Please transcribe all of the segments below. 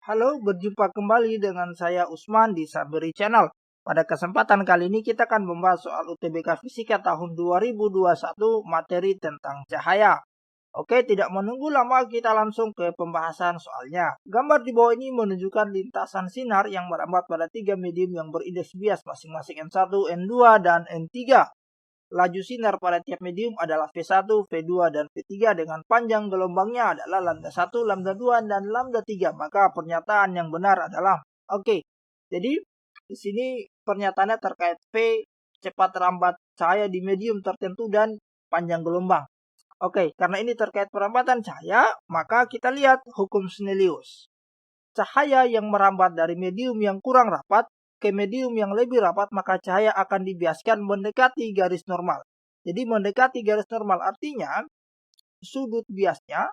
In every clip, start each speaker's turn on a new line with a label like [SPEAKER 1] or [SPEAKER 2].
[SPEAKER 1] Halo, berjumpa kembali dengan saya Usman di Saberi Channel. Pada kesempatan kali ini kita akan membahas soal UTBK Fisika tahun 2021 materi tentang cahaya. Oke, tidak menunggu lama kita langsung ke pembahasan soalnya. Gambar di bawah ini menunjukkan lintasan sinar yang merambat pada tiga medium yang berindeks bias masing-masing N1, N2, dan N3. Laju sinar pada tiap medium adalah V1, V2, dan V3 dengan panjang gelombangnya adalah lambda 1, lambda 2, dan lambda 3. Maka pernyataan yang benar adalah oke. Jadi di sini pernyataannya terkait V, cepat rambat cahaya di medium tertentu dan panjang gelombang. Oke, karena ini terkait perambatan cahaya, maka kita lihat hukum Snellius. Cahaya yang merambat dari medium yang kurang rapat ke medium yang lebih rapat, maka cahaya akan dibiaskan mendekati garis normal. Jadi mendekati garis normal artinya sudut biasnya,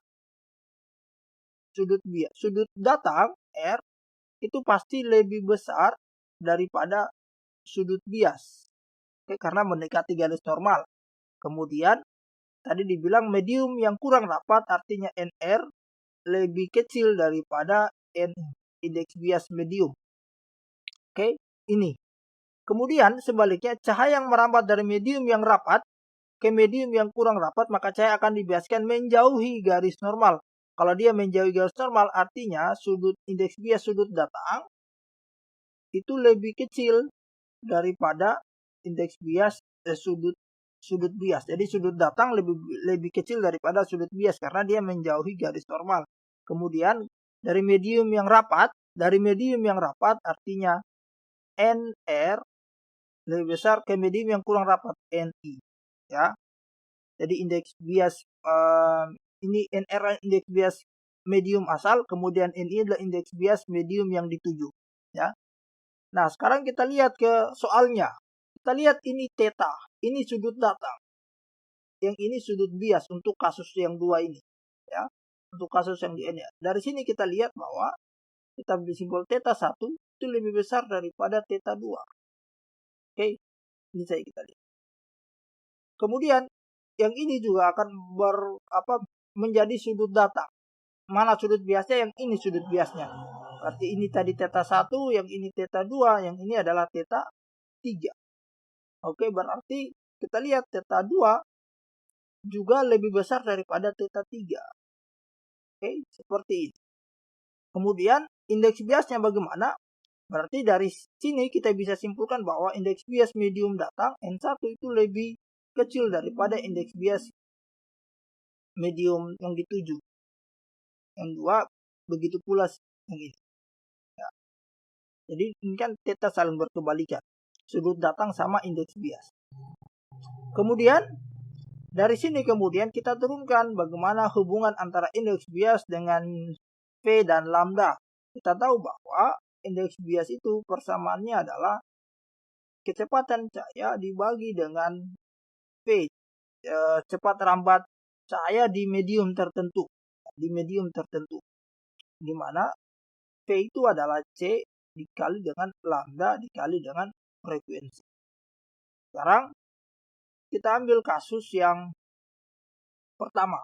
[SPEAKER 1] sudut datang R itu pasti lebih besar daripada sudut bias. Oke, karena mendekati garis normal. Kemudian tadi dibilang medium yang kurang rapat artinya NR lebih kecil daripada N indeks bias medium. Oke, ini. Kemudian sebaliknya cahaya yang merambat dari medium yang rapat ke medium yang kurang rapat, maka cahaya akan dibiaskan menjauhi garis normal. Kalau dia menjauhi garis normal artinya sudut indeks bias sudut datang itu lebih kecil daripada indeks bias sudut bias. Jadi sudut datang lebih kecil daripada sudut bias karena dia menjauhi garis normal. Kemudian dari medium yang rapat artinya NR lebih besar ke medium yang kurang rapat NI, ya. Jadi indeks bias ini NR indeks bias medium asal, kemudian NI adalah indeks bias medium yang dituju, ya. Nah, sekarang kita lihat ke soalnya. Kita lihat ini theta, ini sudut datang. Yang ini sudut bias untuk kasus yang dua ini, ya. Untuk kasus yang di ini. Dari sini kita lihat bahwa kita beri simbol theta 1 itu lebih besar daripada theta 2. Oke, ini saya kita lihat. Kemudian yang ini juga akan menjadi sudut datang. Mana sudut biasnya? Yang ini sudut biasnya. Berarti ini tadi theta 1, yang ini theta 2, yang ini adalah theta 3. Oke, berarti kita lihat theta 2 juga lebih besar daripada theta 3. Oke, seperti ini. Kemudian indeks biasnya bagaimana? Berarti dari sini kita bisa simpulkan bahwa indeks bias medium datang N1 itu lebih kecil daripada indeks bias medium yang dituju. Yang dua begitu pula yang ini. Ya. Jadi ini kan theta saling berkebalikan. Sudut datang sama indeks bias. Kemudian dari sini kemudian kita turunkan bagaimana hubungan antara indeks bias dengan V dan lambda. Kita tahu bahwa indeks bias itu persamaannya adalah kecepatan cahaya dibagi dengan V, cepat rambat cahaya di medium tertentu. Di mana V itu adalah C dikali dengan lambda dikali dengan frekuensi. Sekarang kita ambil kasus yang pertama,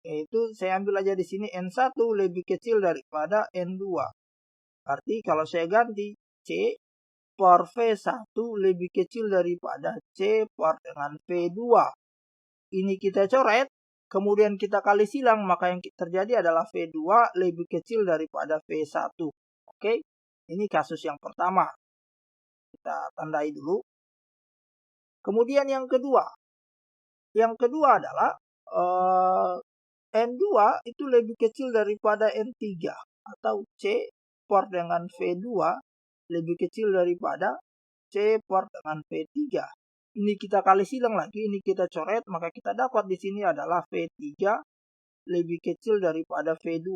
[SPEAKER 1] yaitu saya ambil aja di sini N1 lebih kecil daripada N2. Arti kalau saya ganti C per V1 lebih kecil daripada C per dengan V2. Ini kita coret, kemudian kita kali silang, maka yang terjadi adalah V2 lebih kecil daripada V1. Oke, ini kasus yang pertama. Kita tandai dulu. Kemudian yang kedua. Yang kedua adalah N2 itu lebih kecil daripada N3. Atau C per dengan V2 lebih kecil daripada C per dengan V3. Ini kita kali silang lagi, ini kita coret, maka kita dapat di sini adalah V3 lebih kecil daripada V2.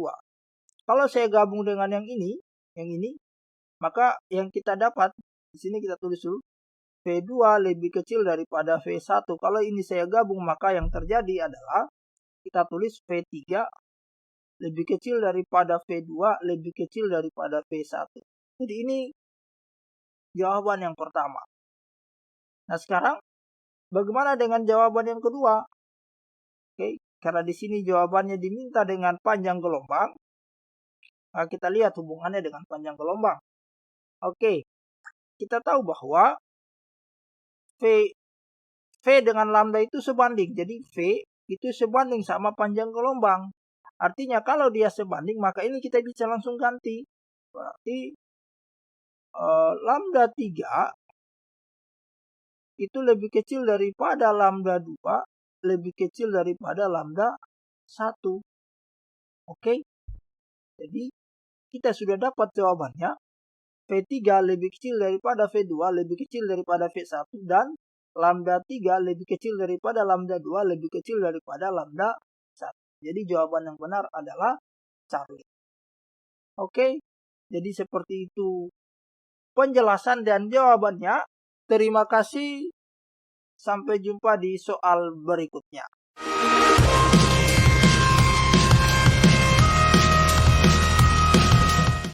[SPEAKER 1] Kalau saya gabung dengan yang ini, maka yang kita dapat di sini kita tulis dulu V2 lebih kecil daripada V1. Kalau ini saya gabung, maka yang terjadi adalah kita tulis V3 lebih kecil daripada V2 lebih kecil daripada V1. Jadi ini jawaban yang pertama. Nah, sekarang bagaimana dengan jawaban yang kedua? Oke, karena di sini jawabannya diminta dengan panjang gelombang, Nah, kita lihat hubungannya dengan panjang gelombang. Oke, kita tahu bahwa V dengan lambda itu sebanding. Jadi V itu sebanding sama panjang gelombang. Artinya kalau dia sebanding, maka ini kita bisa langsung ganti. Berarti lambda 3 itu lebih kecil daripada lambda 2, lebih kecil daripada lambda 1. Oke? Jadi kita sudah dapat jawabannya. V3 lebih kecil daripada V2, lebih kecil daripada V1, dan lambda 3 lebih kecil daripada lambda 2, lebih kecil daripada lambda 1. Jadi jawaban yang benar adalah Charlie. Oke? Jadi seperti itu penjelasan dan jawabannya. Terima kasih. Sampai jumpa di soal berikutnya.